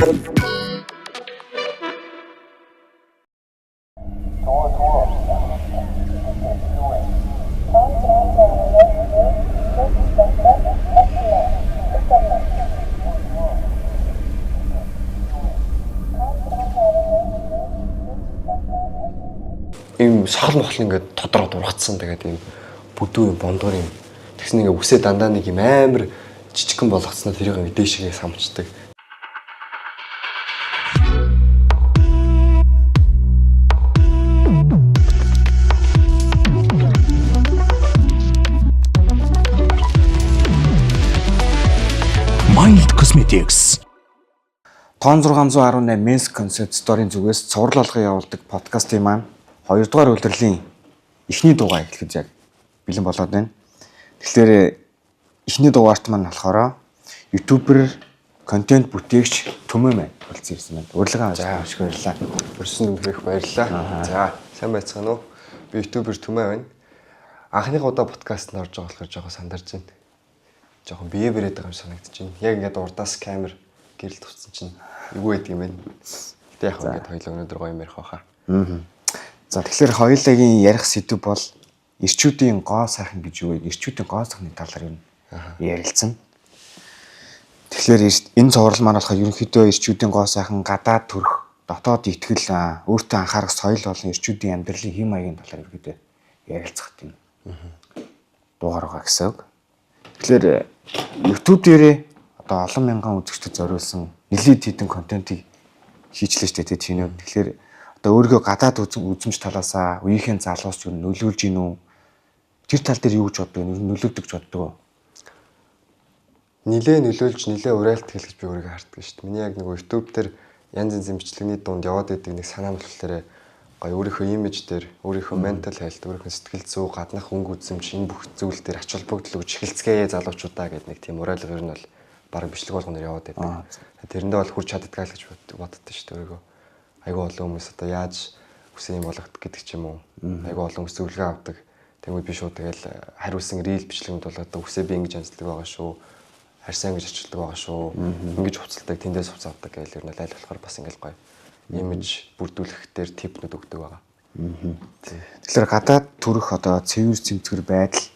Ийм сахал мохол ингээд тодорхой дургацсан тэгээд ийм бүдүү юм бондгор юм тэгсэн ингээ үсээ дандаа нэг юм амар жижигхэн болгоцсноо тэрийг ингээ дээшгээ самчдаг. Mild Cosmetics. Тон 618 Men's Concept Store-ийн зүгээс цуврал алган явуулдаг подкастын маань 2 дугаар удирлын эхний дугаар эхлэж яг бэлэн болоод байна. Тэгэхээр эхний дугаарт маань болохоор ютубер, контент бүтээгч Төмөө маань болсон ирсэн байна. Урилга авч их баярлалаа. Өрсөн дүнхрэх баярлалаа. За, сайн байцгаана уу? Би ютубер Төмөө байна. Анхны удаа подкастт орж байгаа болохоор жоохон сандарч байна. Жоохон бие бэрээд байгаа юм санагдаж байна. Яг ингээд урдаас камер гэрэл туссан чинь эвгүй байдаг юм байна. Гэтэ яг ингээд хоёулаа өнөөдөр гоё юм ярих байхаа. За тэгэхээр хоёулагийн ярих сэдв бол эрчүүдийн гоо сайхан гэж юу вэ? Эрчүүдийн гоо сайхны талаар юм ярилцсан. Тэгэхээр энэ цуврал маань болохоор ерөнхийдөө эрчүүдийн гоо сайхан гадаад төрх, дотоод итгэл, өөртөө анхаарах соёл болон эрчүүдийн амьдралын хэм маягийн талаар ерөнхийдөө ярилцах тийм дугаар байгаа гэсэн үг. Тэгэхээр YouTube дээрээ одоо олон мянган үзэгчдэд зориулсан нэлээд хэдэн контентыг хийчлээ шүү дээ тийм үү. Тэгэхээр одоо өөрийгөө гадаад үзмж талаасаа үеийнхэн залуус юу нөлөөлж гин үү? Тэр тал дээр юу гэж боддог вэ? Нөлөөдөг гэж боддог уу? Нилээ нөлөөлж нилээ урайлт хэлж би өөрийгөө харддаг шүү дээ. Миний яг нэг YouTube дээр янз янзын бичлэгний дунд яваад байдаг нэг санаа болохоор гоё өөрийнхөө имиж дээр, өөрийнхөө mental health, өөрийнхөө сэтгэл зүй, гаднах өнгө үзэмж энэ бүх зүйл дээр ач холбогдол өгч эхэлцгээе залуучуудаа гэдэг нэг тийм урайлга ер нь бол баг бичлэг болгоноор яваад байдаг. Тэрэндээ бол хүрч чаддгаа л гэж боддоо шүү дээ өөрийгөө. Айгүй олон хүмүүс одоо яаж үсэн юм болгох гэдэг ч юм уу. Айгүй олон хүмүүс зөвлөгөө авдаг. Тэгмээ би шууд тэгэл хариулсан рил бичлэгүүд бол одоо үсээ би ингэж анзалдаг байгаа шүү. Харьсан гэж ачилдаг байгаа шүү. Ингэж хувцалдаг, тэндээс хувц авдаг гэж ер нь аль болохоор бас ингээл гоё. Имиж бүрдүүлэх дээр типнүүд өгдөг байгаа. Тэгэхээр гадаад төрөх одоо цэвэр цэмцгэр байдал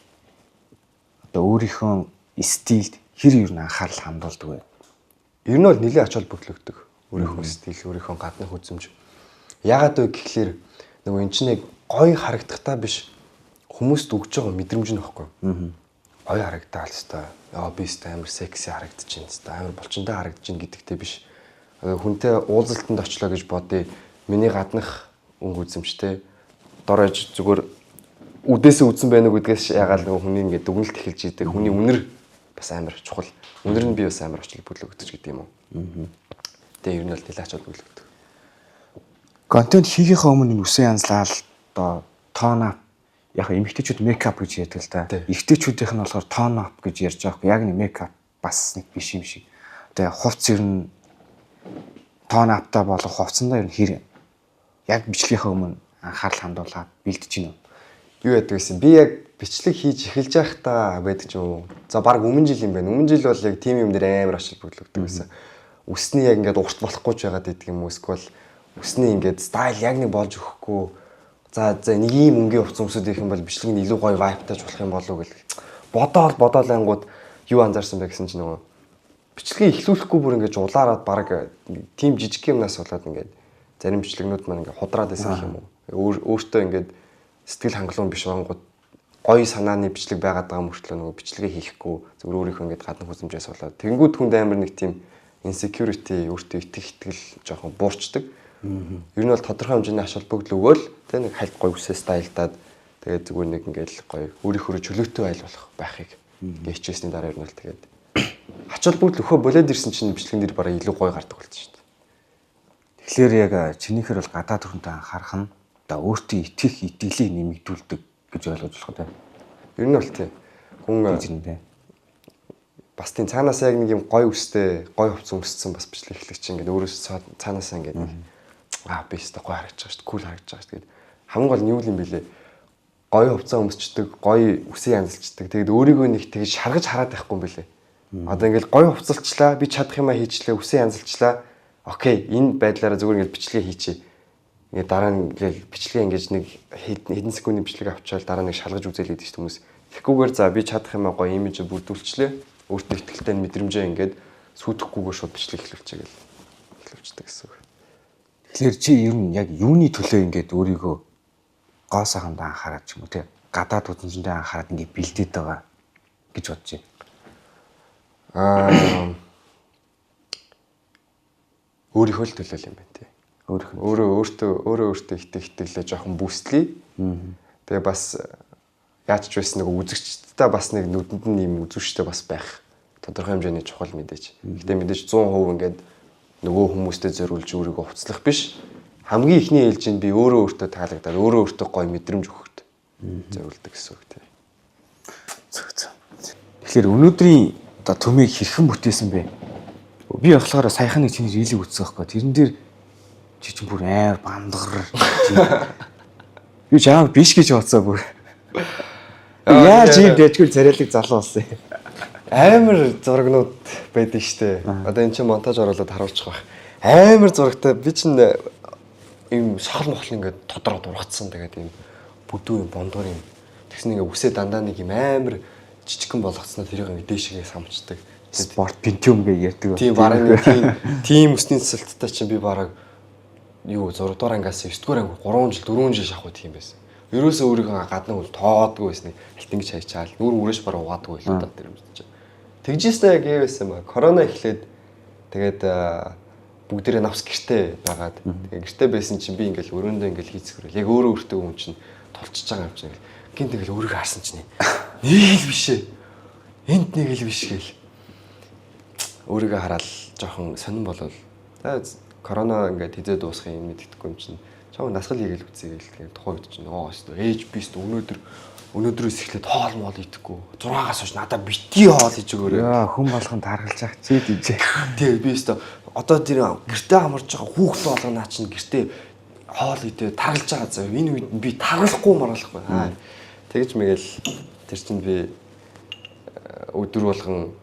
одоо өөрийнхөө стилд хэр юу н анхаарал хандуулдаг вэ? Ер нь бол нэлээд ач холбогдол өгдөг. Өөрийнхөө стил, өөрийнхөө гаднах үзэмж. Яагаад вэ гэхлээр нөгөө эн чинь гоё харагдахтаа биш хүмүүст өгж байгаа мэдрэмж нь баггүй. Гоё харагдаал хэвээр. Яа би хэвээр амар секси харагдчихээн хэвээр. Амар болчиндаа харагдчихээн гэдэгтэй биш. Хүнтэй уулзалтанд очлоо гэж бодъё. Миний гаднах өнгө үзэмжтэй дорож зүгээр үдээсээ үзсэн байх уу гэдгээс ягаал нөгөө хүний ингээд дүгнэлт эхэлж идэг. Хүний үнэр бас амар чухал. Үнэр нь би бас амар очлог бүлэгдэж гэдэг юм уу. Тэгээ ер нь бол нэлээд ач холбогдол. Контент хийхийнхээ өмнө үсээ янзлал одоо тон ап яг эмэгтэйчүүд мейкап гэж ярьдаг л та. Эрэгтэйчүүдийнх нь болохоор тон ап гэж ярьж байгаа хгүй. Яг нэг мейкап бас нэг биш юм шиг. Тэгээ хувц ер нь тон аптай болох хувцсандаа ер нь хэр яг бичлэгийнхээ өмнө анхаарал хандуулаад бэлдэж гинэ. Юу яддаг гэсэн би яг бичлэг хийж эхэлж байхдаа байдаг ч юм уу. За баг өмнө жил юм байна. Өмнө жил бол яг тим юм дээр амар ач холбогддог байсан. Үсний яг ингээд урт болохгүй ч байгаад байдаг юм уу? Эсвэл үсний ингээд стайл яг нэг болж өгөхгүй. За нэг ийм өнгийн хувцас өмсөд ирэх юм бол бичлэг нь илүү гоё вайптаж болох юм болов уу гэл. Бодоол ангууд юу анзаарсан бэ гэсэн чинь нөгөө бичлэгийг эхлүүлэхгүй бүр ингээд улаараад баг тим жижиг юмнаас болоод ингээд зарим бичлэгнүүд маань ингээд худраад байсан юм уу? Өөртөө ингээд сэтгэл хангалуун биш ангууд гоё санааны бичлэг байгаад байгаа мөртлөө нөгөө бичлэгээ хийхгүй зөв өөрийнхөө ингээд гаднах үзэмжээс болоод тэнгууд хүнд амар нэг тийм insecurity өөртөө итгэл жоохон буурчдаг. Ер нь бол тодорхой хэмжээний ач холбогдол өгөөл тэ нэг хальт гоё үсээ стайлдаад тэгээд зүгээр нэг ингээл гоё өөрийнхөө чөлөөтэй айл болох байхыг хичээсний дараа ер нь бол тэгээд ач холбогдол өхөө болоод ирсэн чинь бичлэгэн дээр бараг илүү гоё гардаг болчихсон шүү дээ. Тэгэхээр яг чинийхэр бол гадаад төрөнтэй анхаарах нь одоо өөртөө итгэх итгэлийг нэмэгдүүлдэг гэж ойлгож болох тийм. Ер нь бол тийм. Хүн бас тийм цаанаас яг нэг юм гоё үстэй, гоё хувцас өмссөн бас бичлэг эхлэх чинь ингээд өөрөөсөө цаанаас ингээд би өстой гоё харагдаж байгаа шүү дээ, кул харагдаж байгаа шүү дээ. Хамгийн гол нь юу юм бэлээ? Гоё хувцас өмсчдөг, гоё үсээ янзалчдаг. Тэгээд өөрийгөө нэг тэгж шаргаж хараад байхгүй юм бэлээ. Одоо ингээд гоё хувцалчлаа, би чадах юмаа хийчлээ, үсээ янзалчлаа. окей энэ байдлаараа зүгээр ингээд бичлэгээ хийчихье. Ингээд дараа нь ингээд бичлэгээ ингэж нэг хэдэн секундын бичлэг авчаал дараа нэг шалгаж үзэл гэдэг хүмүүс. Тэгэхгүйгээр за би чадах юм аа гоё имиж бүрдүүлчлээ. Өөртөө ихтэй мэдрэмжээ ингээд сүйтгэхгүйгээр шууд бичлэг эхлүүлчихье гэл эхлүүлчихдэг гэсэн үг. Тэгэхээр чи ер нь яг юуны төлөө ингээд өөрийгөө гоо сайханд анхаарат ч юм уу те гадаад үзэнчэндээ анхаарат ингээд бэлдээд байгаа гэж бодож байна. Өөрийнхөө л төлөөл юм байна тий. Өөртөө итгэлээ жоохон бүслэе. Тэгээ бас яаж ч байсан нэг үзэгчдтэй бас нэг нүдэнд нь юм үзүүштэй бас байх тодорхой хэмжээний чухал мэдээж. Гэтэ мэдээж 100% ингээд нөгөө хүмүүстэй зориулж өөрийгөө хувцлах биш. Хамгийн ихний ээлжинд би өөртөө таалагдаад өөртөө гоё мэдрэмж өгөхөд зориулдаг гэсэн үг тий. Тэгэхээр өнөөдрийн одоо төмийг хэрхэн бүтээсэн бэ? Би болохоор саяхан нэг чиний рилийг үзсэн байхгүй. Тэрэн дээр чи чинь бүр амар бандгар. Би жаа биш гэж бодсоо бүр. Яаж ийм дэжгүүл царайлаг залуу болсон юм. Амар зурагнууд байдаг штэ. Одоо эн чинь монтаж оруулаад харуулчих واخ. Амар зурагтай би чинь ийм сохол мохол ингээд тодорхой дургацсан тэгээд ийм бүдүү юм бондгор юм. Тэгсэн ингээд үсээ дандаа нэг юм амар жижигхэн болгоцсноо тэрийг ингээд дээшгээ самчдаг. Спорт пентиум гэж ярьдаг. Тийм бараг нэг тийм өсний цэцэлттэй чинь би бараг юу 6 дугаар ангиас 9 дугаар анги 3 жил 4 жил шахуу тийм байсан. Ерөөсөө өөрийнхөө гадна үл тоодгүй байсан. Алтингч хайчаал нүр үрэж бараг угаадгүй л удаа тэр юм чинь. Тэгжээсээ яг яавсэн ба корона эхлээд тэгээд бүгдээрээ навс гэртээ байгаад тэгээд гэртээ байсан чинь би ингээл өрөөндөө ингээл хийцгэрэл яг өөртөө хүн чинь толчж байгаа юм чинь гинт ингээл өөрийгөө харсан чинь нэг л биш ээ. Энд нэг л биш гээл. Өөрийгөө хараад жоохон сонирн болол. Тэгээд корона ингээд хизээ дуусах юм мэддэхгүй юм чинь. Чам насгал хийгээл үзье гээл. Тухайн үед чинь ээж бист өнөөдрөөс эхлээд хоол моол идэхгүй. 6-аас хойш надад бити хоол хийж өгөөрэй. Яа хүн болгон таргалж ах чи дижээ. Тий би өстө одоо тэр гэртээ амарч байгаа хүүхд болгонаа чинь гэртээ хоол идээ таргалж байгаа зав. Энэ үед би таргалахгүй маргалахгүй. Тэгэж мэгэл тэр чинь би өдөр болгон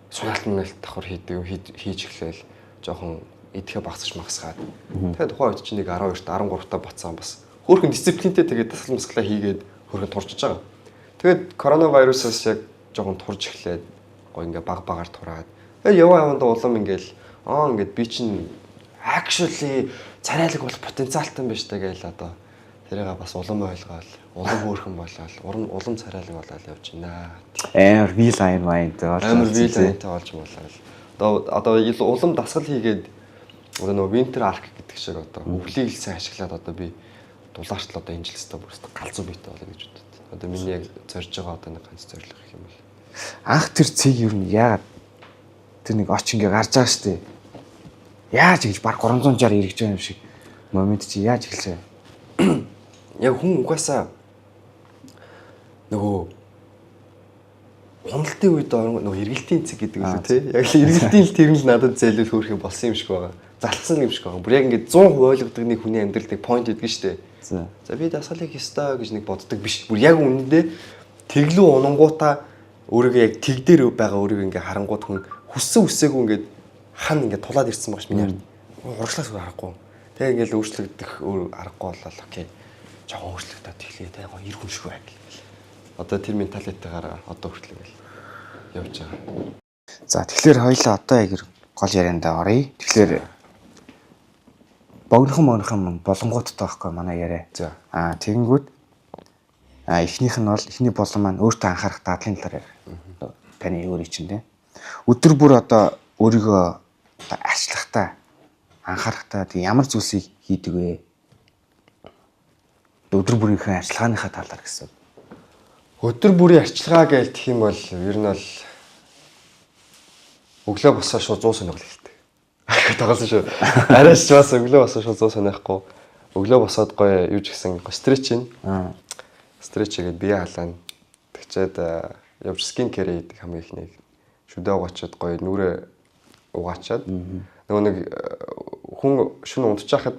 сунаалт давхар хийж эхлээл жоохон идэхэ багсаж магсгаад. Тэгээд тухайн үед чинь нэг 12-т 13-та боцсон бас хөөрхөн дисциплинтэй тэгээд дасгал масгалаа хийгээд хөөрхөн турчиж байгаа. Тэгээд коронавирусаас яг жоохон турж эхлээд гоо ингээ багаар тураад. Тэгээд яванда улам ингээл ингээд би чинь actually царайлаг болох потенциалтай юм байна штэ гээл одоо тэрийг бас улам ойлгоол, улам хөөрхөн болоод, улам царайлаг болоод явж байна. Амар вил айн майнтай болж амар вил айнтай болж болоод. Одоо улам дасгал хийгээд одоо нөгөө winter arc гэдэг шиг одоо өвлийг л сайн ашиглаад одоо би дулаарч л одоо энэ жилстэй бүрст галзуу биетэй болоо гэж бодод. Одоо миний яг зорж байгаа одоо нэг ганц зорилго гэх юм бол. Анх тэр цэг юу нь яагаад тэр нэг оч ингээ гарч байгаа штэ. Яаж гэж баг 360 эргэж байгаа юм шиг момент чи яаж эхэлж байгаа. Яг хүн угаасаа нөгөө хонолтын үед нөгөө эргэлтийн цэг гэдэг үү те. Яг л эргэлтийн л тэр нь надад зайлуул хөөрхөн болсон юм шиг байгаа. Залцсан юм шиг байгаа. Бүр яг ингээд 100% ойлгодог нэг хүний амьдрал нэг point гэдэг нь штэ. За би дасгалыг ёстой гэж нэг боддог биш. Бүр яг үнэндээ тэглүү унангуудаа өөрийгөө яг тэг дээр байгаа өөрийгөө ингээ харангууд хүн хүссэн үсээгүй ингээд хан ингээ тулаад ирсэн багш миний хард. Урагшлаас өөр харахгүй. Тэгээ ингээл өөрчлөгдөх өөр аргагүй боллоо. Окей. Жогоо өөрчлөгдөд тэглээ те. Ир хүн шиг байг. Одоо тэр менталитетайгаар одоо хүртэл ингээл явж байгаа. За тэгэхээр хоёлаа одоо яг гол яриандаа оръё. Тэгэхээр богинохон болонгуудтай байхгүй манай яриа. За. Тэгэнгүүт эхнийх нь бол эхний болон маань өөртөө анхаарах дадлын талаар яриа. Таны өөрийн чинь те. Өдөр бүр одоо өөрийгөө арчлахтаа анхаарахтаа тэг ямар зүйлсийг хийдэг вэ? Өдөр бүрийнхээ арчилгааныхаа талаар гэсэн. Өдөр бүрийн арчилгаа гэлтэх юм бол ер нь бол өглөө босоо шууд 100 сонирхол хэлдэг. Тоглосон шүү. Арайч бас өглөө босоо шууд 100 сонихгүй. Өглөө босоод гоё юу ч гэсэн стретч ийн. Стретч хийгээд бие халаана. Тэгчээд явж скин кэр хийдэг хамгийн ихнийг. Шүдэ угаачаад гоё нүрээ угаачаад нөгөө нэг хүн шөнө унтчихад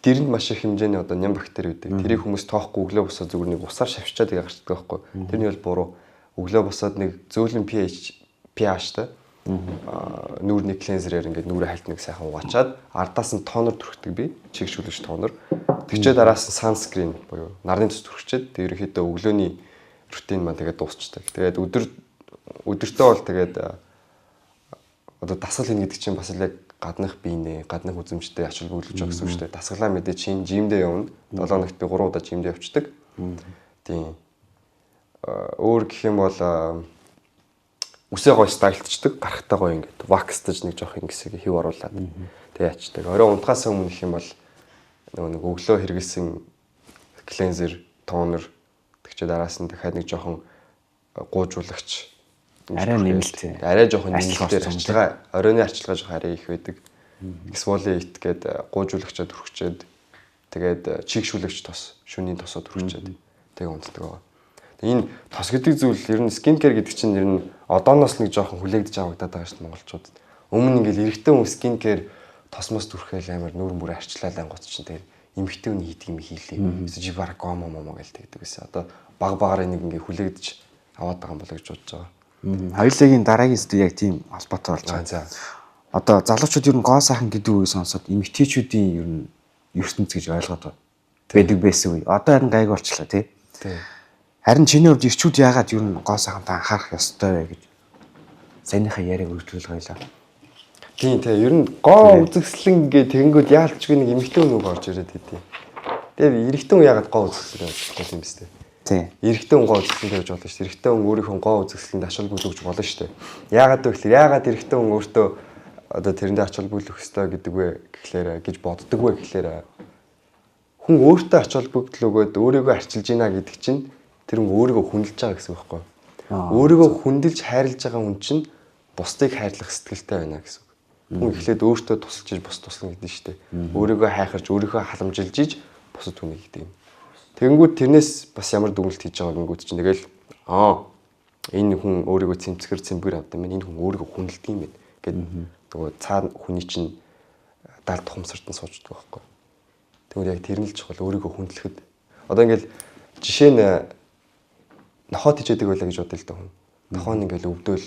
дэрэнд маш их хэмжээний одоо ням бактери үүдэг. Тэрийг хүмүүс тоохгүй өглөө босоод зүгээр нэг усаар шавьчаад гарчдаг байхгүй. Тэрний бол буруу. Өглөө босоод нэг зөөлөн pH-тай Нүүрний клинзерээр ингээд нүрээ хальтныг сайхан угаачаад ардаас нь тонер түрхдэг би. Чигшүүлэгч тонер. Тэгчээд араас нь санскрин буюу нарны төс түрхчээд ерөнхийдөө өглөөний рутин маань тэгээд дуусчдаг. Тэгээд өдөртөө бол тэгээд одоо дасгал хийнэ гэдэг чинь бас л яг гаднах биенээ, гаднах үзэмжтэй ачаал бүглэж байгаа гэсэн үг шүү дээ. Дасгалаа мэдээ чинь жимдээ явна. 7 хоногт би 3 удаа жимдээ явчихдаг. Тийм. Өөр гэх юм бол үсээ гой стайлтчдаг, гарахтаа гой ингээд вакстаж нэг жоох ингэсийг хэв оруулаад тэг ячдаг. Орой унтахаас өмнө гэх юм бол нэг өглөө хэрэгэлсэн клинзер, тонер тэгчээ араас нь дахиад нэг жоохон гуужуулагч арай нэмэлт. Арай жоохон нэмэлтээр арчилгаа, оройны арчилгаа жоох арай их байдаг. Exfoliate гээд гуужуулагчаа түрхчээд тэгээд чигшүүлэгч тос, шөнийн тосоо түрхчээд тэг унтдаг байгаа. Энэ тос гэдэг зүйл ер нь скин кэр гэдэг чинь ер нь одооноос нэг жоохон хүлээгдэж авагдаад байгаа шүү дээ монголчууд. Өмнө ингээл эрэгтэй хүн скин кэр тосмос түрхээл амар нүүр мөр арчлаад ангууд чинь тэгээд эмэгтэй хүн хийдэг юм хийлээ. Эсвэл баг гомо момо гэлтэй гэдэг байсан. Одоо баг нэг ингээ хүлээгдэж аваад байгаа юм болоо гэж бодож байгаа. Хоёулын дараагийн зүйл яг тийм холбоотой болж байгаа. За. Одоо залуучууд ер нь гоо сайхан гэдэг үгийг сонсоод эмэгтэйчүүдийн ер нь ертөнц гэж ойлгоод байдаг байсан үе. Одоо харин гайг болчлаа тий. Харин чиний хувьд ирчүүд яагаад ер нь гоо сайхантай анхаарах ёстой вэ гэж саяныхаа яриаг үргэлжлүүлэх байлаа. Тийм тий. Ер нь гоо үзэсгэлэн гээ тэгэнгүүт яалтчгүй нэг эмэгтэй хүн орж ирээд байдیں۔ Тэгээд эрэгтэй хүн яагаад гоо үзэсгэлэн гэж юм бэ сте. Тийм. Эрэгтэй хүн гоо үзэсгэлэн гэж болно шүү дээ. Эрэгтэй хүн өөрийнхөө гоо үзэсгэлэнд ачаал бүлгэж болно шүү дээ. Яагаад вэ гэхээр яагаад эрэгтэй хүн өөртөө одоо тэрэндээ ачаал бүлгэх ёстой гэдэг вэ гэхлээр гэж боддог вэ гэхлээр хүн өөртөө ачаал бүгдл өгөөд өөрийгөө арчилж ийна гэдэг чинь тэр хүн өөрийгөө хүндэлж байгаа гэсэн үг байхгүй юу? Өөрийгөө хүндэлж хайрлаж байгаа хүн чинь бусдыг хайрлах сэтгэлтэй байна гэсэн үг. Хүн эхлээд өөртөө тусалж иж бус туслана гэдэг нь шүү дээ. Өөрийгөө хайхарч өөрийгөө халамжилж иж бусад хүнийг гэдэг юм. Тэгэнгүүт тэрнээс бас ямар дүгнэлт хийж байгаа гингүүд чинь тэгэл энэ хүн өөрийгөө цэмцгэр авдаг юм. Энэ хүн өөрийгөө хүндэлдэг юм байна гэд нөгөө цаа хүний чинь далд тухамсарт нь сууждаг байхгүй. Тэгвэл яг тэр нь л чухал өөрийгөө хүндлэхэд. Одоо ингээл жишээ нь нохоо тижээдэг байлаа гэж бодъё л да хүн. Нохоо нь ингээл өвдөөл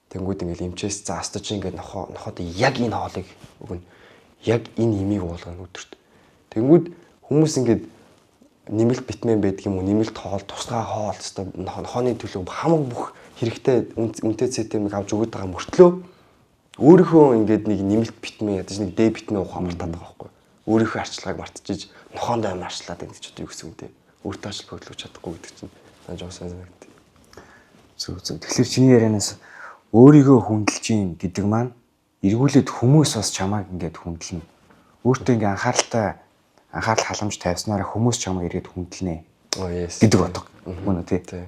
тэнгууд ингээл эмчээс заастаж ингээд нохоод яг энэ хоолыг өгнө. Яг энэ имийг уулгана өдөрт. Тэнгууд хүмүүс ингээд нэмэлт витамин байдаг юм уу? Нэмэлт хоол, тусгай хоол өстой нохооны төлөв хамаг бүх хэрэгтэй үнэтэй цэтэмийг авч өгöd байгаа мөртлөө өөрийнхөө ингээд нэг нэмэлт витамин ядаж нэг Д витамин ухаан мартаад байгаа байхгүй. Өөрийнхөө арчилгааг мартчихж нохоонд аим арчлаад байна гэж одоо юу гэсэн үг те. Өөртөө ажил хөдлөж чадахгүй гэдэг чинь жоо сайн санагд. Зүг. Тэгэхээр чиний ярианаас өөрийгөө хүндэлж юм гэдэг маань эргүүлээд хүмүүс бас чамайг ингээд хүндэлнэ. Өөртөө ингээд анхаарал халамж тавьснараа хүмүүс чамайг ирээд хүндэлнэ. Гэдэг бодго. Мөн үү тий.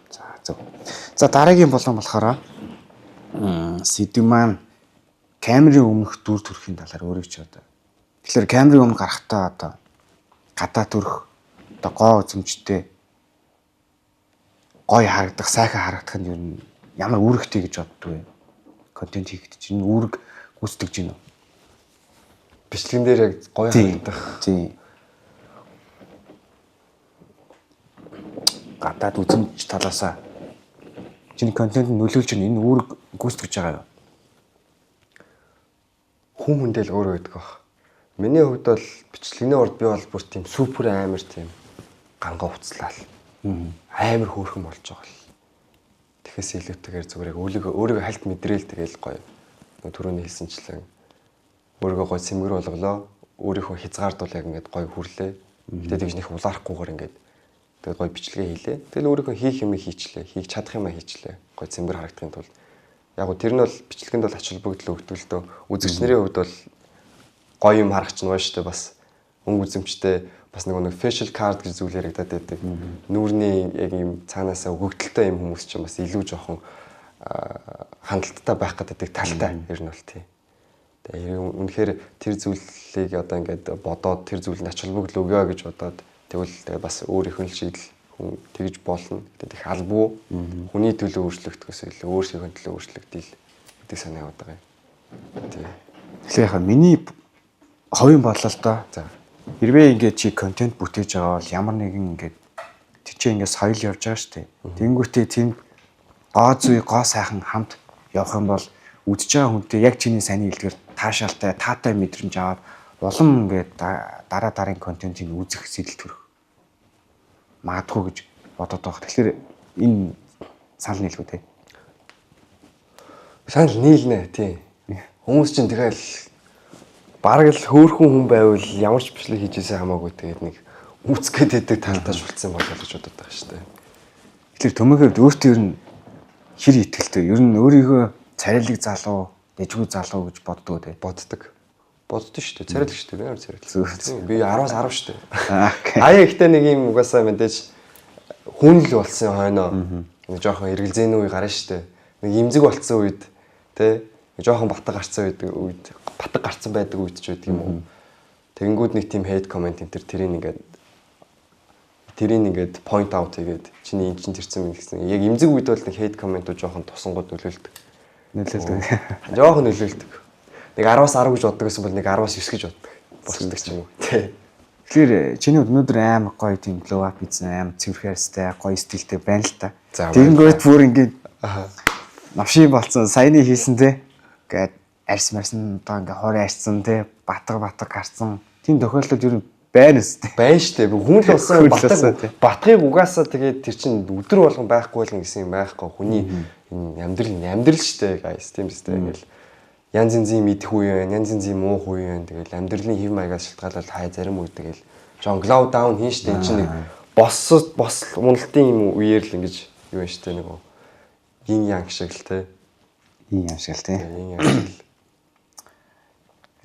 За зөв. За дараагийн болон болохоор сэдв маань камерын өмнөх дүр төрхийн талаар өөрийг ч одоо. Тэгэхээр камерын өмнө гарахтаа одоо гадаа төрх одоо гоо үзэмжтэй гоё харагдах, сайхан харагдах нь ер нь ямар үүрэгтэй гэж боддог вэ? Контент хийхэд чинь үүрэг гүйцэтгэж гин үү? Бичлэгэн дээр яг гоё харагдах. Тийм. Гадаад үзэмж талаасаа чиний контент нь нөлөөлж энэ үүрэг гүйцэтгэж байгаа юу? Хүн хүндэл өөрөө байдаг баг. Миний хувьд бол бичлэгний урд би бол бүр тийм супер амар тийм гангаа уцлал. Амар хөөрхөн болж байгаа л. Тэгэхээс илүүтэйгээр зүгээр яг өөрийгөө хальт мэдрээл тэгэл гоё. Түрүүний хэлсэнчлэн өөрийгөө гоё сэмгэр болголоо. Өөрийнхөө хязгаардуул яг ингээд гоё хүрлээ. Гэтэ тэгж нэг улаарахгүйгээр ингээд тэгээ гоё бичлэгээ хийлээ. Тэгэл өөрийнхөө хийх юм хийчлээ. Хийх чадах юм хийчлээ. Гоё сэмгэр харагдахын тулд. Яг гоо тэр нь бол бичлэгэнд бол ачаал бүгд л өгдөг л дөө. Үзэгч нарын хувьд бол гоё юм харах чинь гоё штэ бас өнгө үзэмжтэй бас нэг facial card гэж зүйл яригадаад байдаг. Нүүрний яг юм цаанаасаа өгөгдөлтэй юм хүмүүс чинь бас илүү жоохон хандлттай байх гэдэг талтай ер нь бол тий. Тэгээ үнэхээр тэр зүйлийг одоо ингээд бодоод тэр зүйлд ачаал бүгд л өгөө гэж бодоод тэгвэл тэгээ бас өөр их хөнл шийдэл хүн тэгж болно. Тэгээд их албуу хүний төлөө өөрчлөгдөхөөс илүү өөрсдийнхөө төлөө өөрчлөгдөл гэдэг санаа яваад байгаа юм. Тий. Тэгэхээр яхаа миний ховын бодлолтой. За. Хэрвээ ингээд чи контент бүтээж байгаа бол ямар нэгэн ингээд тэр чинь ингээд соёл явж байгаа шүү дээ. Тэнгүүтээ тийм гоо зүй гоо сайхан хамт явах юм бол үдж байгаа хүнтэй яг чиний сайн хэлдгээр таашаалтай таатай мэдрэмж аваад улам ингээд дараа контентыг үзэх сэтэл төрөх магадгүй гэж бодоод байгаа. Тэгэхээр энэ санал нийлгүй те. Санал нийлнэ тий. Хүмүүс чинь тэгэл бараг л хөөхөн хүн байвал ямар ч бичлэг хийж ийсэн хамаагүй тэгээд нэг үүсгээд идэг талтаж болцсон болов гэж бодоод байгаа шүү дээ. Тэгэхээр төмөөхөд өөртөө ер нь хэр итгэлтэй. Ер нь өөрийгөө царайлаг залуу, дэжгүй залуу гэж боддог те. Боддог шүү дээ. Царайлаг шүү дээ. Царайлаг. Би 10-аас 10 шүү дээ. Аяа ихтэй нэг юм угаасаа мэдээж хүн л болсон хойноо. Нэг жоохон эргэлзээний үе гарна шүү дээ. Нэг имзэг болцсон үед те жоохон батг гарцсан байдаг үед ч байдаг юм уу. Тэгэнгүүт нэг тийм хейт комент энэ тэрийг ингээд point out хийгээд чиний эн чин тэрсэн мэн гэсэн. Яг имзэг үед бол нэг хейт комментууд жоохон тусангууд нөлөөлдөг. Жоохон нөлөөлдөг. Нэг 10-аас 10 гэж боддог гэсэн бол нэг 10-аас 9 гэж боддог. Болцдог ч юм уу. Тий. Тэгэхээр чиний өнөөдөр амар гоё тийм glow up хийсэн, амар цэвэрхээрстэй, гоё стилтэй байна л та. Тэгэнгүүт бүр ингээд навшийн болцсон, саяны хийсэн те. Ингээд арьсан одоо ингээд хорой арьсан те, батг гарцсан. Тийм тохиолдол ер нь байна шүү дээ. Байна шүү дээ. Хүн л болсон батгыг угаасаа тэгээд тэр чинь өдөр болгон байхгүй байлган гэсэн юм байхгүй. Хүний амьдрал шүү дээ guys. Тийм шүү дээ. Ингээл янз янзын мэдэх үе байна, янз янзын муу үе байна. Тэгэл амьдралын хэв маягаас шалтгаалаад хай зарим үе тэгэл жон glow down хийн шүү дээ. Энд чинь нэг бос уналтын юм үеэр л ингэж юу байна шүү дээ нэг yin yang шиг л те. Yin yang шиг л те. Yin yang шиг.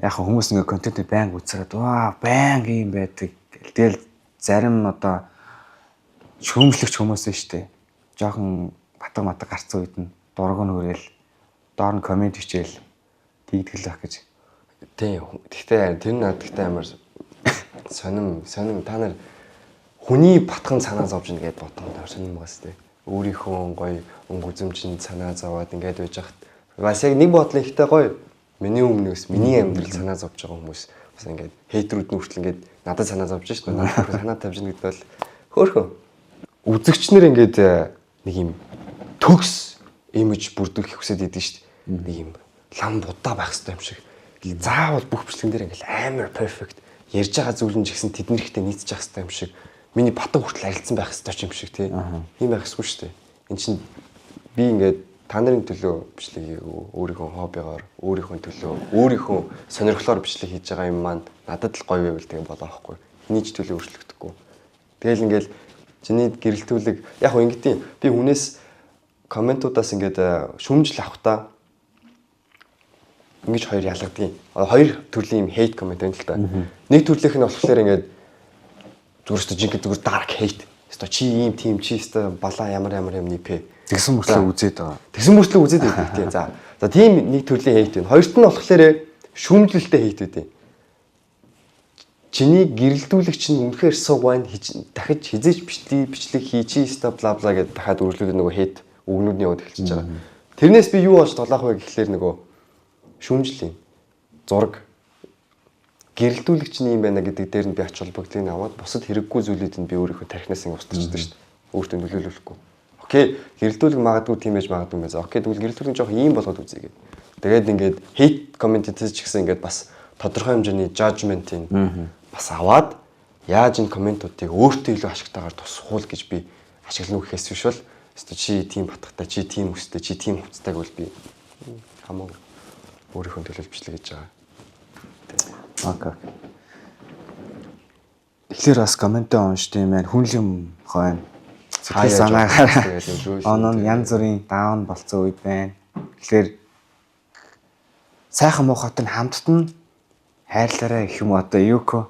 Яг хүмүүс ингээ контент байнг үзээд ваа байнг юм байдаг. Тэгэл зарим одоо шүүмжлэгч хүмүүс нь штэ. Жохон батг гарцсан үед нь дург нь хөрөөл доор нь комент хичээл тэгдэл ах гэж. Тийм. Гэхдээ тэр надтай амар соним та нар хүний батхан санаа зовж ийн гэдээ бодсон соним байгаас тээ. Өөрийнхөө гоё өнгө үзэмжинд санаа зовоод ингээд байж хахад бас яг нэг бодлоо ихтэй гоё. Миний өмнөөс миний амьдрал санаа зовж байгаа хүмүүс бас ингээд хейтерүүд нь хүртэл ингээд надад санаа зовж шít. Надад санаа тавьж байгаа гэдэг бол хөөхөн. Үзэгчнэр ингээд нэг юм төгс имиж бүрдүүлэх хүсэж идэв шít. Нэг юм лам будаа байх хэрэгтэй юм шиг. Заавал бүх бичлэгэн дээр ингээд амар перфект ярьж байгаа зүйл нь ч гэсэн тэдний ихтэй нийцж явах хэрэгтэй юм шиг. Миний батг хүртэл арилцсан байх хэрэгтэй юм шиг тий. Ийм байх ёсгүй шүү дээ. Энд чинь би ингээд та нарын төлөө бичлэг хийгээгүй өөрийнхөө хоббигоор өөрийнхөө төлөө өөрийнхөө сонирхлоор бичлэг хийж байгаа юм маань надад л гоё байвал тэгээ болоо байхгүй. Хэний ч төлөө өөрчлөгдөхгүй. Тэгэл ингээл чиний гэрэлтүүлэг яг хөө ингэдیں۔ Би хүнээс комментуудаас ингээд шүмжил авахтаа ингэж хоёр ялгадیں۔ Хоёр төрлийн юм хейт коммент байна л та. Нэг төрлийнх нь болохоор ингээд зүгээр dark hate. Өстой чи ийм тийм чи өстой балаа ямар юм нипэ. Тэгсэн мөртлөө үзээд байгаа. Тэгсэн мөртлөө үзээд байдаг тийм. За тийм нэг төрлийн хейт байна. Хоёрт нь болохоор шүүмжлэлтэй хейт үү. Чиний гэрэлтүүлэгч нь үнэхээр сууг байна. Дахиж хизээж бичлэг хийчи ста бла бла гэдээ дахиад үргэлжлүүлээд нөгөө хейт өгнүүд нь яваад эхэлчихэж байгаа. Тэрнээс би юу болж толоох вэ гэхлээр нөгөө шүүмжлийн зураг гэрэлтүүлэгч нь юм байна гэдэг дээр нь би ач холбогдлыг аваад бусад хэрэггүй зүйлүүд нь би өөрийнхөө тархинаас ингэ устгачдаг шүү дээ. Өөртөө нөлөөлөхгүй. Окей, гэрэлтүүлэг магадгүй тийм байж магадгүй юм байна. Окей, тэгвэл гэрэлтүүлэг жоох ийм болгоод үзье гэдэг. Тэгээд ингээд hate comment хийж гисэн ингээд бас тодорхой хэмжээний judgment-ийг бас аваад яаж энэ комментуудыг өөртөө илүү ашигтайгаар тусахуул гэж би ашиглана гэхээс биш бол өстой чи тийм батгатай, чи тийм өстэй, чи тийм хувцтай гэвэл би хамаагүй өөрийнхөө төлөөлж бичлэг хийж байгаа. Окей. Тэгэхээр бас коммент уншд юм байна. Хүн юм хойно. Сэтгэл санаагаар онон янз бүрийн даун болцсон үед байна. Тэгэхээр сайхан муухайт нь хамтд нь хайрлаарай гэх юм одоо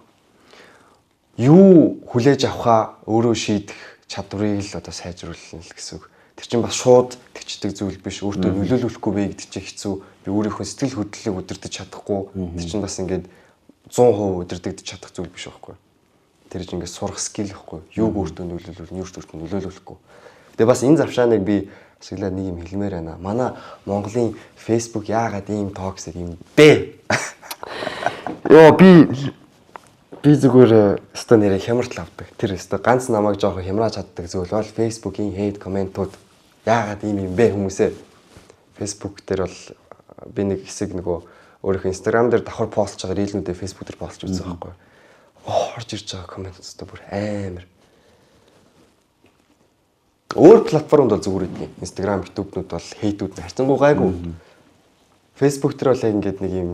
юу хүлээж авахаа өөрөө шийдэх чадварыг л одоо сайжруулна л гэсэн үг. Тэр чинь бас шууд тэгчдэг зүйл биш. Өөртөө нөлөөлөхгүй бэ гэдэг чинь хэцүү. Би өөрийнхөө сэтгэл хөдлөлийг удирдах чадахгүй. Тэр чинь бас ингээд 100% удирдах чадах зүйл биш байхгүй. Тэр чинь ингээд сурах скил байхгүй. Юуг өөртөө нөлөөлвөл, юуг өөртөө нөлөөлөхгүй. Тэгээ бас энэ завшааныг би ашиглаад нэг юм хэлмээр байна. Манай Монголын Facebook яагаад ийм токсик юм бэ? Йоо би зүгээр өстө нэрээ хямрт авдаг. Тэр өстө ганц намайг жоохон хямрааж чаддаг зүйл бол Facebook-ийн хейт комментууд яагаад ийм юм бэ хүмүүсээ. Facebook дээр бол би нэг хэсэг нөгөө өөрийнхөө Instagram дээр давхар постлж байгаа рийлнүүдээ Facebook дээр постлж үзсэн байхгүй. Орж ирж байгаа коммент өстой бүр амар. Өөр платформуд бол зүгээр идэг. Instagram, YouTube-нууд бол хейтүүд нь харцангуй гайгүй. Facebook дээр бол яг ингээд нэг юм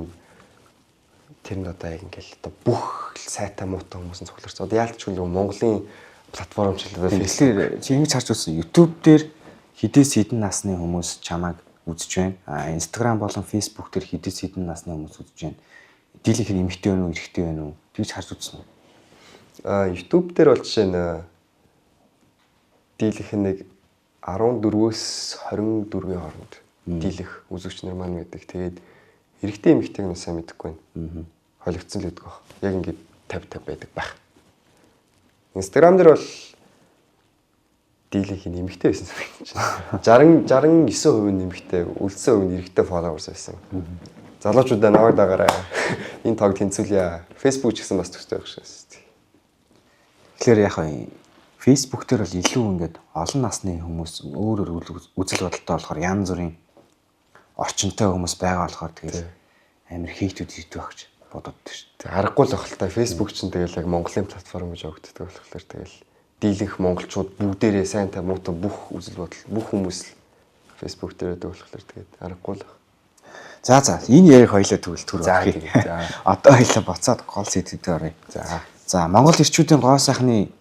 тэр нь одоо яг ингээд одоо бүх сайтай муутай хүмүүс нь цугларч. Одоо яалтчгүй Монголын платформ ч хэлбэл Тэгэхээр чи ингэж харж үзсэн YouTube дээр хідээс хідэн насны хүмүүс чамайг үзэж байна. Instagram болон Facebook дээр хідээс хідэн насны хүмүүс үзэж байна. Дийлэнх нь эмэгтэй байна уу, эрэгтэй байна уу? Тэгж харж үзсэн үү? YouTube дээр бол жишээ нь дийлэх нэг 14-өөс 24-ийн хооронд дийлэх үзэгч нар маань гэдэг. Тэгээд эрэгтэй эмэгтэйг нь сайн мэдэхгүй байна. Холигдсон л гэдэг баг. Яг ингээд 50-50 байдаг байх. Instagram дээр бол дийлэх нь эмэгтэй байсан юм чинь. 69% нэмэгтэй, үлдсэн хувь нь эрэгтэй followers байсан. Залуучуудаа наваг дагаараа энэ тог тэнцүүлье. Facebook ч гэсэн бас төстэй байх шээ. Тэгэхээр яг Facebook дээр бол илүү ингээд олон насны хүмүүс өөрөөр үзэл бодолтой болохоор янз бүрийн орчинтой хүмүүс байгаа болохоор тэгээд амар хейтүүд ирдэг байх гэж бодод шүү дээ. Аргагүй л байх л та. Facebook ч тэгэл яг Монголын платформ гэж өгдөг болохоор тэгэл дийлэнх монголчууд бүгдээрээ сайн та муутай бүх үзэл бодол бүх хүмүүс л Facebook дээр байдаг болохоор тэгээд аргагүй л байх. За энэ яриг хоёлоо төгөл За. Одоо хоёлоо буцаад гол сэдвээр оръё. За Монгол ирчүүдийн гоо сайхны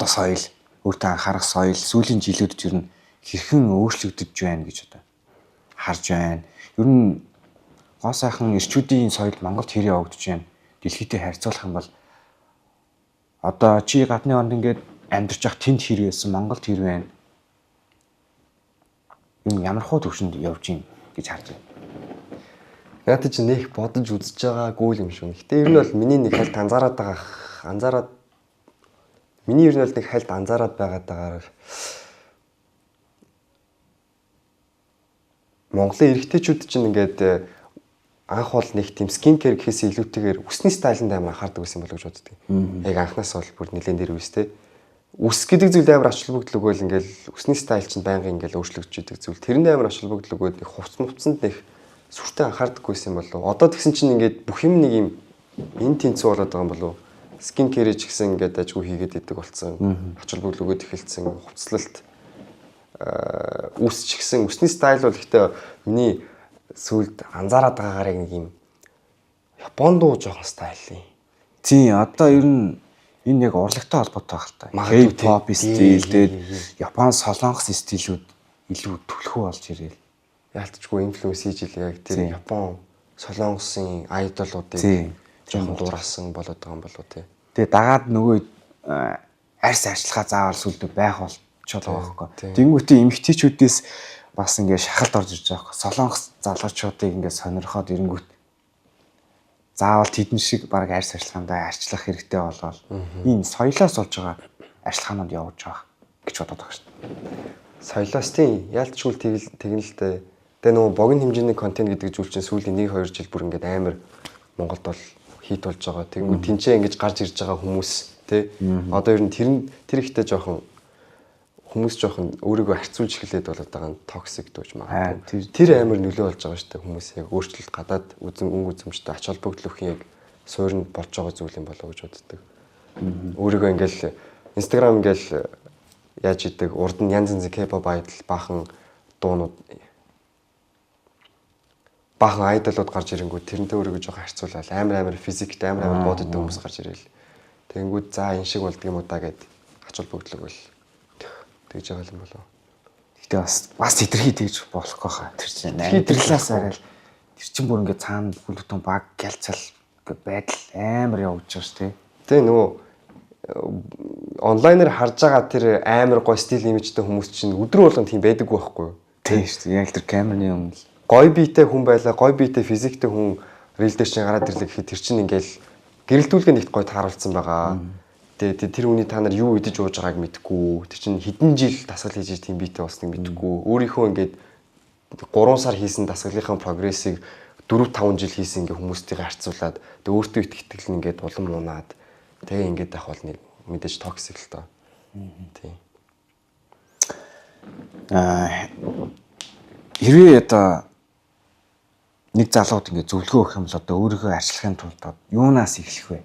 одоо соёл, өөртөө анхаарах соёл сүүлийн жилүүдэд ер нь хэрхэн өөрчлөгдөж байна гэж одоо харж байна. Ер нь гоо сайхан ирчүүдийн соёл Монголд хэрэг явагдаж байна. Дэлхийдээ харьцуулах юм бол одоо чи гадны онд ингээд амьдарч явах тэнд хэрэг байсан, Монголд хэрэг байна. Энэ ямар хуу төвшөнд явж гин гэж харж байна. Яа ч нэх бодож үзэж байгаагүй юм шүү. Гэтэ ер нь бол миний нэг хальт миний ер нь бол нэг хальт анзаараад байгаадаагаар Монголын эрэгтэйчүүд чинь ингээд анх бол нэг тийм скин кэр гэхээс илүүтэйгээр үсний стайлд амар анхаардаг байсан болов гэж боддог. Яг анхнаас бол бүр нэлээд дэр үстэй. Үс гэдэг зүйл амар ач холбогдол өгөөл ингээл үсний стайл чинь байнгын ингээл өөрчлөгдөж идэг зүйл. Тэрний амар ач холбогдол өгөөд нэг хувцсанд нэг сүртэй анхаардаггүй байсан болов. Одоо тэгсэн чинь ингээд бүх юм нэг юм эн тэнцүү болоод байгаа юм болов. Скин кэрэж гэсэн ингээд ажгүй хийгээд идэг болсон. Ач холбогдол өгөөд эхэлсэн. Хувцлалт үс ч гэсэн үсний стайл бол ихтэй миний сүүлд анзаараад байгаагаар нэг юм Япон дуу жоохон стайл юм. Тийм одоо ер нь энэ яг урлагтай холбоотой байх л та. K-pop стил тэгээд Япон солонгос стилүүд илүү төлхөө болж ирээл. Яалтчгүй инфлюенс хийж илээ яг тэр Япон солонгосын айдолуудыг жоохон дуурайсан болоод байгаа юм болоо тий. Тэгээд дагаад нөгөө арьс арчилгаа заавал сүлд байх болчиход байгаа байхгүй. Тэнгүүтээ эмэгтэйчүүдээс бас ингээд шахалт орж ирж байгаа. Солонгос залуучуудыг ингээд сонирхоод ирэнгүүт заавал тэдэн шиг баг арьс арчилгаандаа арчлах хэрэгтэй болоод ийм соёлоос болж байгаа арчилгаанууд явуулж байгаа гэж бодоод байгаа шүү дээ. Соёлоос тийм яалтчгүй тэгнэлтэй. Тэгээ нөгөө богино хэмжээний контент гэдэг зүйл чинь сүүлийн 1-2 жил бүр ингээд амар Монголд бол хит болж байгаа. Тэгвэл тэнцээ ингэж гарч ирж байгаа хүмүүс тий. Одоо ер нь тэр ихтэй жоохон хүмүүс жоохон өөрийгөө харьцуулж эхлээд болоод байгаа нь токсик дууж магадгүй. Тэр амар нөлөө болж байгаа шүү дээ. Хүмүүс яг өөрчлөлт гадаад өнгө үзэмжтэй ач холбогдол өгөх яг суурьнд болж байгаа зүйл юм болоо гэж боддог. Өөрийгөө ингээл Instagram ингээл яаж идэг урд нь янз янзын K-pop idol баахан дуунууд баахан айдолууд гарч ирэнгүүт тэрнтэй өөрийгөө жоохон харьцуулаад амар физиктэй амар боддог хүмүүс гарч ирээл. Тэнгүүд за энэ шиг болдго юм уу да гэд ач холбогдол өгөл тэгж байгаа юм болоо. Гэтэ бас хитрхи тэгж болохгүй хаа. Тэр чинь амьдралаас арай тэр чинь бүр ингээд цаана бүл бүтэн баг гялцал байдал амар явж байгаа шүү дээ. Тэ нөгөө онлайнаар харж байгаа тэр амар гой стил имижтэй хүмүүс чинь өдрө болгон тийм байдаггүй байхгүй юу? Тийм шүү дээ. Яг тэр камерны өмнө гой биетэй хүн байлаа, гой биетэй физиктэй хүн рил дээр чинь гараад ирлээ гэхэд тэр чинь ингээл гэрэлтүүлгээ нэгт гой тааруулсан байгаа. Тэгээ тэр хүний та нар юу идэж ууж байгааг мэдэхгүй. Тэр чинь хэдэн жил дасгал хийж тийм биетэй болсныг мэдэхгүй. Өөрийнхөө ингээд 3 сар хийсэн дасгалынхаа прогрессыг 4-5 жил хийсэн ингээ хүмүүстэйгээ харьцуулаад тэгээ өөртөө итгэл ингээд улам унаад тэгээ ингээд авах бол мэдээж токсик л тоо. Тийм. Хэрвээ одоо нэг залууд ингээд зөвлөгөө өгөх юм бол одоо өөрийнхөө арчлагын тулд юунаас эхлэх вэ?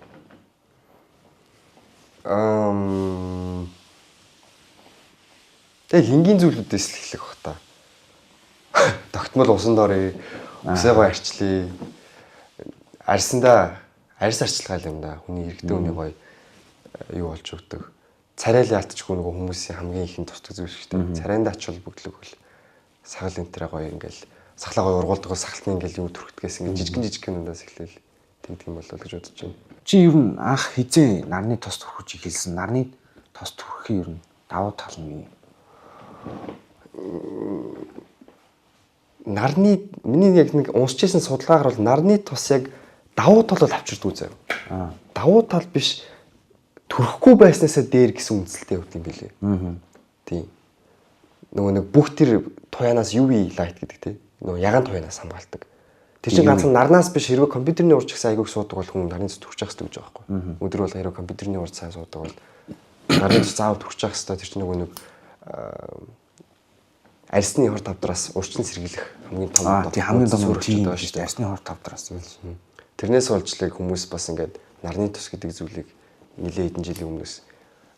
Тэгэл энгийн зүйлүүдээс л эхлэх бах та. Тогтмол усан дорыг усайгаа арчлаа. Арьсандаа арьс арчилгаа юм да. Хүний иргэдэн хүний гоё юу болж өгдөг. Царай л яалтчгүй нөгөө хүмүүсийн хамгийн ихэнд тусдаг зүйл шүү дээ. Царайнд ачвал бүглэг хөл. Сагал энтрээ гоё ингээл сахлаа гоё ургуулдаг сахалтны ингээл юу төрхтгээс ингээд жижигхэн юмудаас эхлээл тэгдэг юм болол гэж бодож байна. Чи ер нь анх хизээ нарны тос төрхөж эхэлсэн. Нарны тос төрхийн ер нь давуу тал нь нарны миний яг нэг уншижсэн судалгаагаар бол нарны тос яг давуу тал бол авчирдгүй заяа. Давуу тал биш төрөхгүй байснаасаа дээр гэсэн үндсэлтэй явд юм билээ. Тийм. Нөгөө нэг бүх тэр туянаас UV light гэдэг тийм. Нөгөө ягаан туянаас хамгаалдаг. Тэр чинь ганцхан нарнаас биш хэрвээ компьютерний урж гэсэн айгүйг суудаг бол хүн нарны цэс төрчих хэвээр гэж байгаа байхгүй. Өдөр бол хэрвээ компьютерний урж сайн суудаг бол нарны цэс заавал төрчих хэвээр тэр чинь нөгөө нэг арьсны хор тавдраас урьдчилан сэргийлэх хамгийн том хамгийн том suurчтай байна шүү дээ. Арьсны хор тавдраас. Тэрнээс олжлыг хүмүүс бас ингээд нарны тос гэдэг зүйлийг нэлээд хэдэн жилийн өмнөөс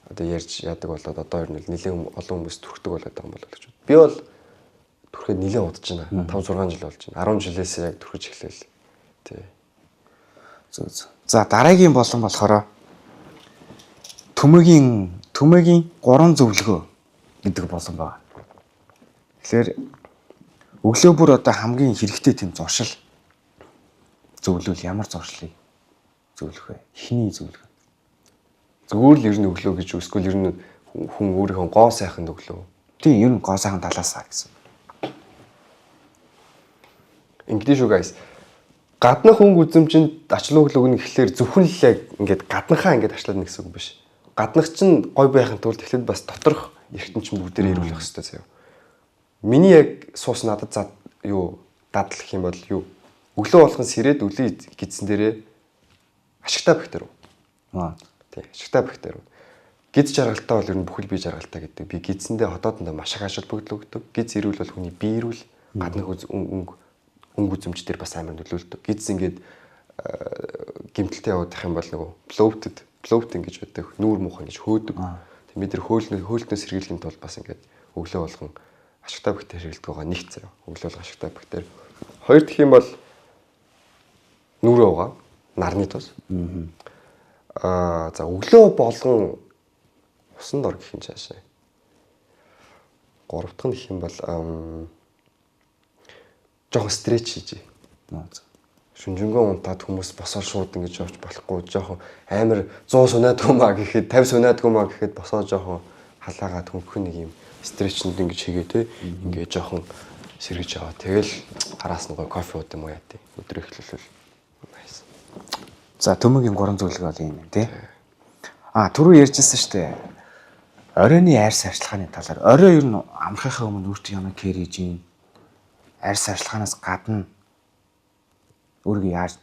одоо ярьж яадаг болоод одоо ер нь нэлээд олон хүмүүс төрхдөг болоод байгаа юм болоо гэж байна. Би бол түрхэд нэлээд удаж байна. 5 6 жил болж байна. 10 жилээс яг түрхэж эхлэв. Тий. За дараагийн болон болохоор төмөгийн 3 зөвлөгөө гэдэг болон байна. Тэгэхээр өглөө бүр одоо хамгийн хэрэгтэй тийм зуршил зөвлөвөл ямар зуршлыг зөвлөх вэ? Эхний зөвлөгөө. Зүгээр л ер нь өглөө гэж үэсвэл ер нь хүн өөрийнхөө гоо сайханд өглөө. Тийм ер нь гоо сайхан талаасаа гэсэн. Ингэдэж шүү guys. Гаднах өнгө үзэмжинд ачлууг өгнө гэхлээр зөвхөн л яг ингээд гаднахаа ингээд ачлаад нэг гэсэн үг биш. Гаднах чинь гой байхын тулд эхлээд бас доторх эргэтэн чинь бүгдээрээ ирүүлэх хэрэгтэй заяа. Миний яг суус надад дадлах юм бол юу? Өглөө болгон сэрээд үлий гидсэн дээрээ ашигтай бактери. Тий, ашигтай бактери. Гиз жаргалтай бол ер нь бүхэл бие жаргалтай гэдэг. Би гидсэндээ хотоодондоо маш их ашиг бүгдлөгдөг. Гиз ирүүл бол хүний бие ирүүл гаднах өнгө үзэмжтэр бас амар нөлөөлдөг. Гиз ингээд гимтэлтэй явах юм бол нөгөө bloated гэж байдаг. Нүүр муухан гэж хөөдөг. Тэг бид нар хөөлнөөс сэргийлэхийн тулд бас ингээд өглөө болгон ашигтай бактери хэрэглэдэг байгаа нэгт заяа. Өглөө болгон ашигтай бактери. Хоёр дахь юм бол нүрээ угаа. Нарны тус. За өглөө болгон усан дор гэх юм цаашаа. Гурав дахь нь гэх юм бол жоохон стреч хийж. Шүнжэнгөө унтаад хүмүүс босоод шууд ингэж явж болохгүй. Жоохон амар 100 сунаадгүй маа гэхэд 50 сунаадгүй маа гэхэд босоод жоохон халаагаад хөнгөх нэг юм стретчэнд ингэж хийгээ те. Ингээ жоохон сэргэж аваа. Тэгэл араас нь гой кофе ууд юм уу яа тий. Өдрөө эхлүүлвэл. За төмөгийн 3 зөвлөгөө бол юм тий. Түрүү ярьжсэн шүү дээ. Оройны арьс арчилгааны талаар. Орой ер нь амрахынхаа өмнө өөртөө ямар кэр хийж ийн. Арьс арчилгаанаас гадна өөрийгөө яаж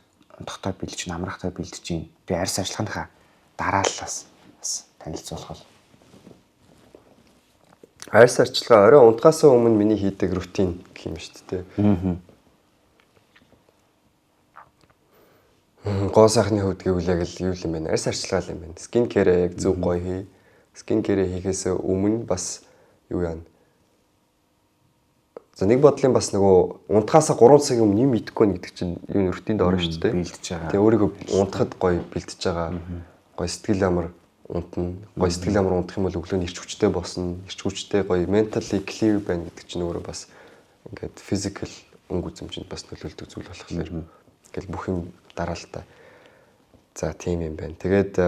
тогтоод бэлдэж чинь амрахтаа бэлдэж чинь. Тэгээ арьс арчилгааныхаа дарааллаас бас танилцуулах. Арьс арчилгаа орой унтахаас өмнө миний хийдэг рутин гэх юм шүү дээ. Гоо сайхны хувьд гэвэл яг л юу юм бэ? Арьс арчилгаа юм байна. Скин кэр яг зөв гоё хий. Скин кэр хийхээс өмнө бас юу яана. За нэг бодлын бас нөгөө унтахаас 3 цагийн өмнө юм идэхгүй нэ гэдэг чинь юу рутинд орно шүү дээ. Бэлдэж байгаа. Тэгээ өөрийгөө унтахад гоё бэлдэж байгаа. Гоё сэтгэл амар унтна. Гоё сэтгэл амар унтах юм бол өглөө нь ирч хүчтэй босно. Ирч хүчтэй гоё mentally clear байна гэдэг чинь өөрөө бас ингээд physical өнгө үзэмжинд бас нөлөөлдөг зүйл болохоор ингээл бүх юм дараалтай. За тийм юм байна. Тэгээд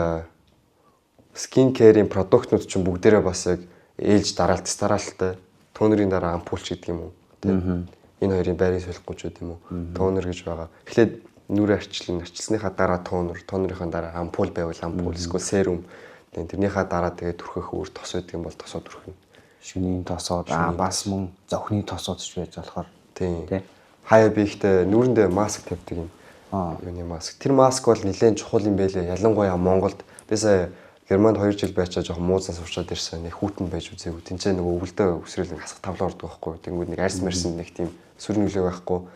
skin care-ийн продуктууд чинь бүгдээрээ бас яг ээлж дараалтай. Тонерийн дараа ампулч гэдэг юм уу? Тийм. Энэ хоёрын байрыг солихгүй ч гэдэг юм уу? Тонер гэж байгаа. Эхлээд нүрээ арчилсныхаа дараа тонерийнхаа дараа ампул байвал ампул эсвэл серум. Тэрнийхаа дараа тэгээд түрхэх өөр тос байдаг юм бол тосоо түрхнэ. Шүнийн тосоод бас мөн зохины тосоод ч байж болохоор. Тийм. Хаяа би ихтэй нүрэндээ маск тавьдаг юм. Юуны маск. Тэр маск бол нэлээд чухал юм байлээ. Ялангуяа Монголд би сая Германд 2 жил байчаа жоохон муузаас урчаад ирсэн. Нэг хүүтэн байж үзээгүй. Тинчээ нөгөө өвөлдөө өсрөл нэг хасах тавлаа ордог байхгүй. Тэнгүүд нэг арьс марьсан нэг тийм сүр нөлөө байхгүй.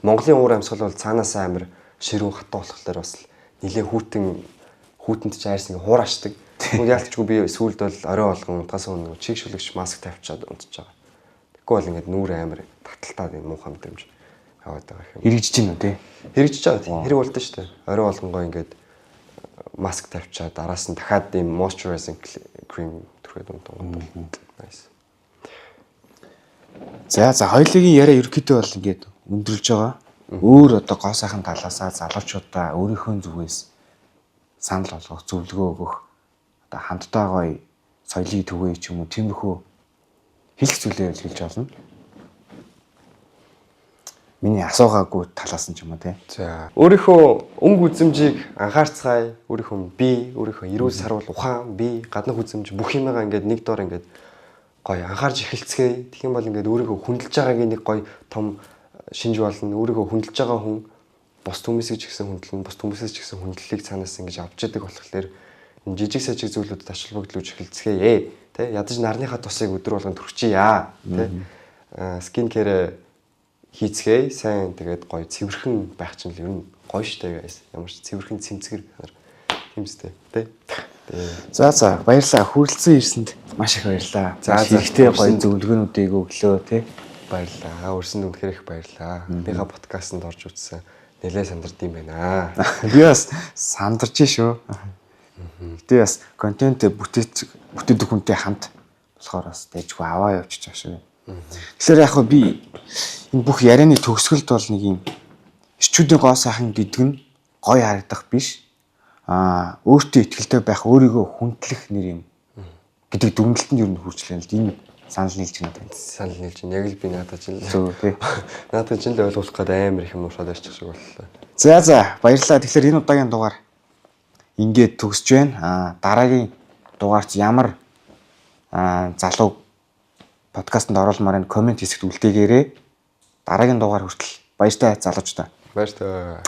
Монголын уур амьсгал бол цаанаас амар ширүүн хатуу болохоор бас нилээ хүүтэнд ч арьс ингээ хуурашдаг. Тэгвэл яалтчгүй би сүүлд бол орой болгон унтахаас өмнө чиг шүлэгч маск тавьчаад унтж байгаа. Тэгэхгүй бол ингээд нүүр амар таталтаад энэ муухай мэдрэмж аваад байгаа юм. Хэрэгжиж гин үү те? Хэрэгжиж байгаа тийм. Хэрэг болдоо шүү дээ. Орой болгонгоо ингээд маск тавьчаад араас нь дахиад ийм moisturizing cream түрхээд унтсан. Nice. За хоёулын яриа ерөөхдөө бол ингээд өндөрлж байгаа. Өөр одоо гоо сайхан талаасаа залуучуудаа өөрийнхөө зүгээс санал болгох, зөвлөгөө өгөх, одоо хамтдаа гоё соёлыг түгээе ч юм уу тиймэрхүү хэлэх зүйлээ хэлж болно. Миний асуугаагүй талаас нь ч юм уу те. За өөрийнхөө өнгө үзэмжийг анхаарцгаая. Өөрийнхөө эрүүл сарвал ухаан, бие, гаднах үзэмж бүх юмгаа ингээд нэг доор ингээд гоё анхаарч эхэлцгээе. Тэгэх юм бол ингээд өөрийгөө хүндэлж байгаагийн нэг гоё том шинж болно. Өөрийгөө хүндэлж байгаа хүн бус хүмүүсийг ч гэсэн хүндлэн, бус хүмүүсээс ч гэсэн хүндлэлийг цаанаас ингэж авч яадаг болохоор энэ жижиг сажиг зүйлүүдэд ач холбогдлож эхэлцгээе. Тэ ядаж нарныхаа тусыг өдөр болгон түрхчихье. Тэ скин кэр хийцгээе. Сайн тэгээд гоё цэвэрхэн байх чинь л ер нь гоё штэ guys. Ямар ч цэвэрхэн цэмцгэр тийм үстэй. Тэ. За баярлалаа. Хүрэлцэн ирсэнд маш их баярлалаа. За ихтэй гоё зөвлөгөөнүүдийг өглөө те. Баярлалаа. Өрсөнд үнэхээр их баярлалаа. Бинийхээ подкастт орж үзсэн. Нэлээд сандард юм байна. Би бас сандарч шүү. Гэтэ бас контент бүтээдэг хүнтэй хамт болохоор бас дэжгүй аваа явчих шүү. Тэгэхээр яг хөө би энэ бүх ярианы төгсгөлд бол нэг юм эрчүүдийн гоо сайхан гэдэг нь гоё харагдах биш. Өөртөө ихтэй байх, өөрийгөө хүндлэх нэр юм гэдэг дүгнэлтэнд юу хүрчлээ л энэ санал нийлж байна тань. Санал нийлж байна. Яг л би надад ч л зөв тий. Надад ч л ойлгуулах гээд амар их юм уушаад ярьчих шиг боллоо. За баярлалаа. Тэгэхээр энэ удаагийн дугаар ингээд төгсөж байна. Дараагийн дугаарч ямар залуу подкастт оруулмаар энэ коммент хэсэгт үлдээгээрэй. Дараагийн дугаар хүртэл баяртай залуучдаа. Баяртай.